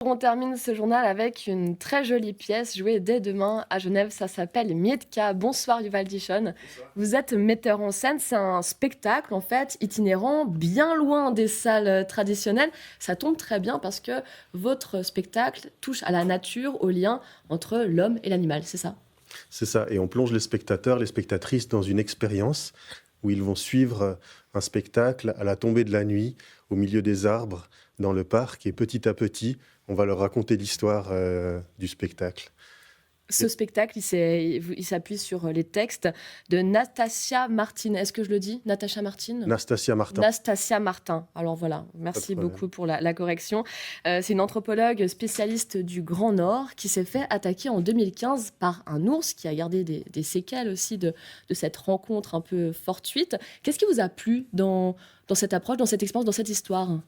On termine ce journal avec une très jolie pièce jouée dès demain à Genève. Ça s'appelle Mietka. Bonsoir Yuval Dishon. Vous êtes metteur en scène. C'est un spectacle en fait itinérant, bien loin des salles traditionnelles. Ça tombe très bien parce que votre spectacle touche à la nature, au lien entre l'homme et l'animal. C'est ça? C'est ça, et on plonge les spectateurs, les spectatrices dans une expérience où ils vont suivre un spectacle à la tombée de la nuit, au milieu des arbres, dans le parc, et petit à petit, on va leur raconter l'histoire du spectacle. Ce spectacle, il s'appuie sur les textes de Nastasia Martin. Est-ce que je le dis? Natasha Martin? Nastasia Martin, Nastasia Martin. Alors voilà, pas de merci problème. beaucoup pour la correction. C'est une anthropologue spécialiste du Grand Nord qui s'est fait attaquer en 2015 par un ours qui a gardé des séquelles aussi de cette rencontre un peu fortuite. Qu'est-ce qui vous a plu dans cette approche, dans cette expérience, dans cette histoire?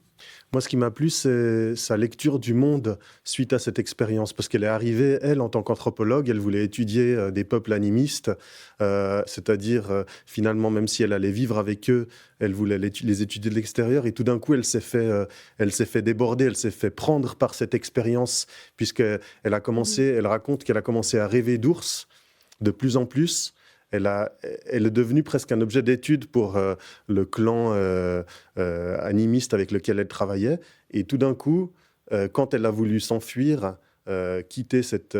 Moi, ce qui m'a plu, c'est sa lecture du monde suite à cette expérience, parce qu'elle est arrivée, elle, en tant qu'anthropologue, elle voulait étudier des peuples animistes, c'est-à-dire, finalement, même si elle allait vivre avec eux, elle voulait les étudier de l'extérieur, et tout d'un coup, elle s'est fait déborder, elle s'est fait prendre par cette expérience, puisqu'elle a commencé, elle raconte qu'elle a commencé à rêver d'ours de plus en plus. Elle est devenue presque un objet d'étude pour le clan animiste avec lequel elle travaillait. Et tout d'un coup, quand elle a voulu s'enfuir, quitter cette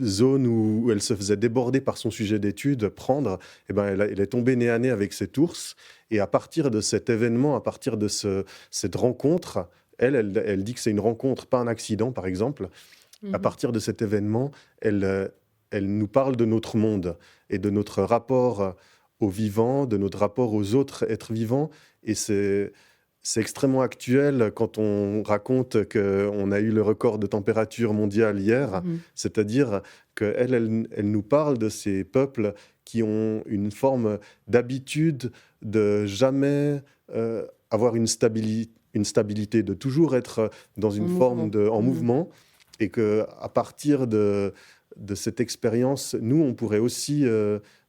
zone où elle se faisait déborder par son sujet d'étude, prendre, eh ben, elle est tombée nez à nez avec cet ours. Et à partir de cet événement, à partir de cette rencontre, elle dit que c'est une rencontre, pas un accident, par exemple. À Mhm. partir de cet événement, elle nous parle de notre monde et de notre rapport aux vivants, de notre rapport aux autres êtres vivants. Et c'est extrêmement actuel quand on raconte qu'on a eu le record de température mondiale hier. Mhm. C'est-à-dire qu'elle nous parle de ces peuples qui ont une forme d'habitude de jamais avoir une stabilité, de toujours être dans En une forme mouvement. en Mhm. mouvement, et qu'à partir de cette expérience, nous, on pourrait aussi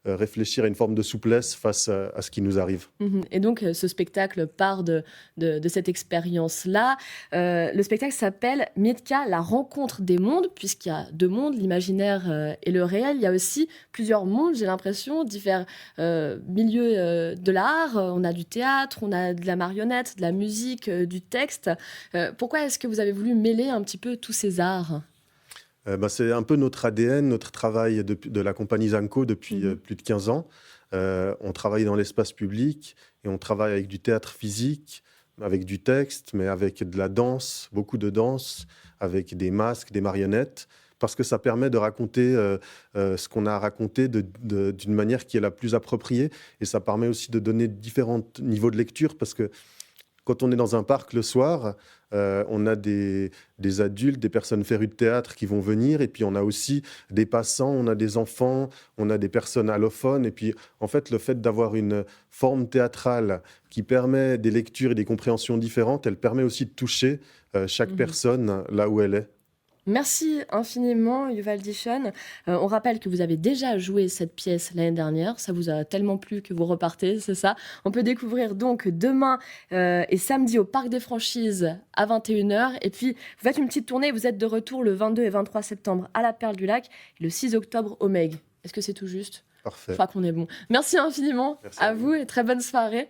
réfléchir à une forme de souplesse face à ce qui nous arrive. Mhm. Et donc, ce spectacle part de cette expérience-là. Le spectacle s'appelle Mietka, la rencontre des mondes, puisqu'il y a deux mondes, l'imaginaire et le réel. Il y a aussi plusieurs mondes, j'ai l'impression, divers milieux de l'art. On a du théâtre, on a de la marionnette, de la musique, du texte. Pourquoi est-ce que vous avez voulu mêler un petit peu tous ces arts? C'est un peu notre ADN, notre travail de la compagnie Zanco depuis Mhm. plus de 15 ans. On travaille dans l'espace public et on travaille avec du théâtre physique, avec du texte, mais avec de la danse, beaucoup de danse, avec des masques, des marionnettes, parce que ça permet de raconter ce qu'on a à raconter d'une manière qui est la plus appropriée. Et ça permet aussi de donner différents niveaux de lecture, parce que quand on est dans un parc le soir, on a des adultes, des personnes férues de théâtre qui vont venir, et puis on a aussi des passants, on a des enfants, on a des personnes allophones. Et puis, en fait, le fait d'avoir une forme théâtrale qui permet des lectures et des compréhensions différentes, elle permet aussi de toucher chaque Mhm. personne là où elle est. Merci infiniment, Yuval Dishon. On rappelle que vous avez déjà joué cette pièce l'année dernière. Ça vous a tellement plu que vous repartez, c'est ça? On peut découvrir donc demain et samedi au Parc des Franchises à 21 heures. Et puis, vous faites une petite tournée. Vous êtes de retour le 22 et 23 septembre à la Perle du Lac et le 6 octobre au Meg. Est-ce que c'est tout juste? Je Parfait. crois qu'on est bon. Merci infiniment Merci à à vous. vous et très bonne soirée.